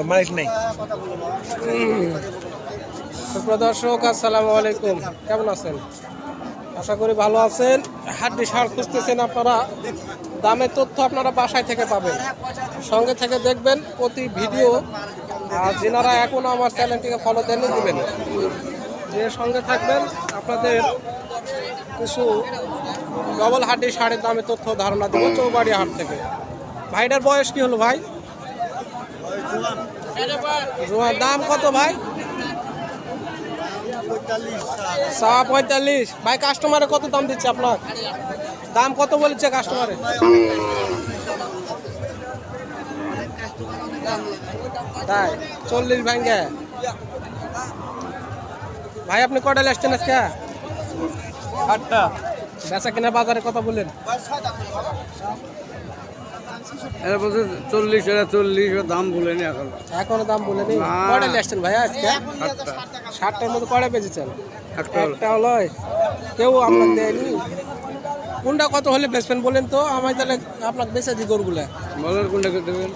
মালিক নেই। দর্শক আসসালামু আলাইকুম, কেমন আছেন? আশা করি ভালো আছেন। হাড্ডি সার খুঁজতেছেন আপনারা, দামের তথ্য আপনারা বাসায় থেকে পাবেন, সঙ্গে থেকে দেখবেন প্রতি ভিডিও। আর যেনারা এখনো আমার চ্যানেলটিকে ফলো দেননি দিবেন, যে সঙ্গে থাকবেন আপনাদের কিছু ডবল হাড্ডি সারের দামের তথ্য ধারণা দেবো চৌবাড়িয়া হাট থেকে। ভাইটার বয়স কি হলো ভাই? জোয়ার দাম কত ভাই? 45। ভাই কাস্টমারে কত দাম দিচ্ছে আপনার? দাম কত বলছে কাস্টমারে? তাই 40 ভাঙ্গে। ভাই আপনি কটা আসছেন আজকে? 8টা। বেচা কিনা বাজারে কথা বললেন? এরা বলছে 40, এরা 40 দাম বলেনি এখনো দাম বলেনি। কটা আসছেন ভাই আজকে? 60টার মধ্যে কটা বেচেছেন? একটা হলো। কেউ আপনার দেয়নি? কোনটা কত হলে বেচবেন বলেন তো, আমি তাহলে আপনাকে বেচে দিই গরুগুলা। বলেন কোনটা দেবেন?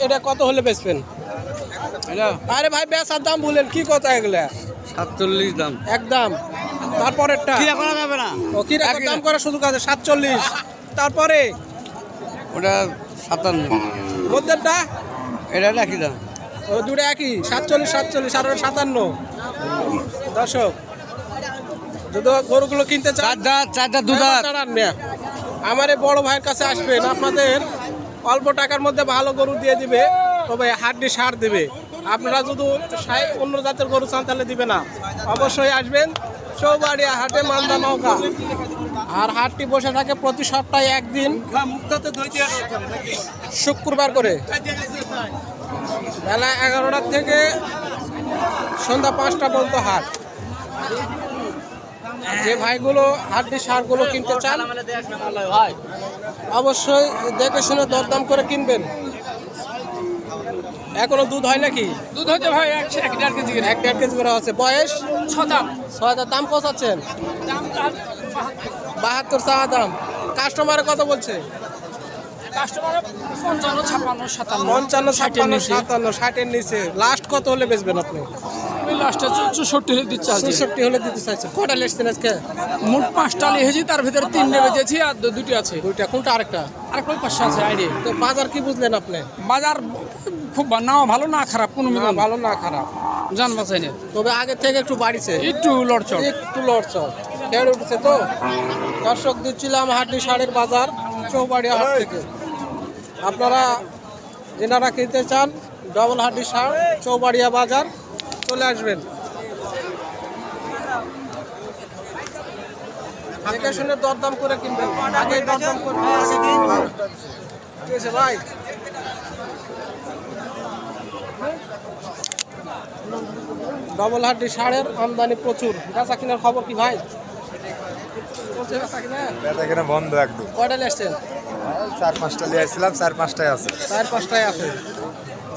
এটা কত হলে বেচবেন? আরে ভাই বেচার দাম বলেন, কি কথা এগুলা? 47 দাম একদম। তারপরেরটা কি করা যাবে না? ও কি রকম দাম করার সুযোগ আছে? 47। তারপরে ওটা 57। মধ্যেরটা এটা একই দাম। ও দুটো একই, 47 আর 57। দর্শক যদি গরুগুলো কিনতে চান, চারটা দুধার আমার এই বড় ভাইয়ের কাছে আসবেন, আপনাদের অল্প টাকার মধ্যে ভালো গরু দিয়ে দিবে, তবে হাড্ডি সার দিবে। আপনারা যদি অন্য জাতের গরু চান তাহলে দিবে না। অবশ্যই আসবেন চৌবাড়িয়া হাটে, মালদা নৌকা। আর হাটটি বসে থাকে প্রতি সপ্তাহে একদিন, শুক্রবার করে, বেলা 11টা থেকে সন্ধ্যা 5টা পর্যন্ত হাট। যে ভাইগুলো হাড্ডি সারগুলো কিনতে চান অবশ্যই দেখে শুনে দরদাম করে কিনবেন। এখনো দুধ হয় নাকি? দুধ হচ্ছে ভাই 1.5 কেজি। 1.5 কেজি করে আছে। বয়স 6 দাম। 6 দাম কত আছেন? 72 চাওয়া দাম। কাস্টমারে কত বলছে? কাস্টমার 55, 56, 57। 55, 56, 57, 60-এর নিচে। লাস্ট কত হলে বেচবেন আপনি? ওই লাস্টে 64 হলে দিচ্ছে। 64 হলে দিতে চাইছে। কটা লেসছেন আজকে? মোট 5টা লিখেছি, তার ভিতরে 3টে বেচেছি আর 2টি আছে। দুইটা কোনটা? আরেকটা ওই 500 আছে আইডিয়া। তো বাজার কি বুঝলেন আপনি? বাজার খুব নাও ভালো না খারাপ, কোনো না ভালো না খারাপ, জান বাঁচাই না। তবে আগে থেকে একটু বাড়িছে, একটু লড়চড়। খেয়ে উঠছে। তো দর্শক দিচ্ছিলাম হাড্ডি সারের বাজার চৌবাড়িয়া হাট থেকে। আপনারা যেনারা কিনতে চান ডবল হাড্ডি সার, চৌবাড়িয়া বাজার চলে আসবেন। দেখে শুনে দরদাম করে কিনবেন, আগে দরদাম করে ঠিক আছে ভাই। ডবল হাড্ডি সারের আমদানি প্রচুর। বেচা কিনার খবর কি ভাই? বেচা কিনা বন্ধ একদম। কয়টা আসছেন? 4-5টা নিয়ে আসছিলাম, 4-5টাই আছে। 4-5টাই আছে।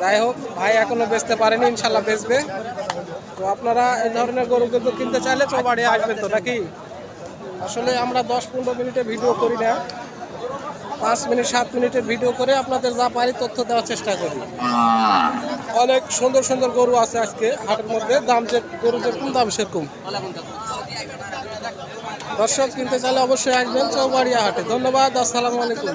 যাই হোক, ভাই এখনো বেচতে পারেনি, ইনশাল্লাহ বেচবে। তো আপনারা এই ধরনের গরু কিন্তু কিনতে চাইলে চৌবাড়িয়া আসবেন তো নাকি? আসলে আমরা 10-15 মিনিটের ভিডিও করি না, 5 মিনিট 7 মিনিটের ভিডিও করে আপনাদের যা পারি তথ্য দেওয়ার চেষ্টা করি। অনেক সুন্দর সুন্দর গরু আছে আজকে হাটের মধ্যে। দাম যে গরু যেরকম দাম সেরকম। দর্শক কিনতে চাইলে অবশ্যই আসবেন চৌবাড়িয়া হাটে। ধন্যবাদ, আসসালামু আলাইকুম।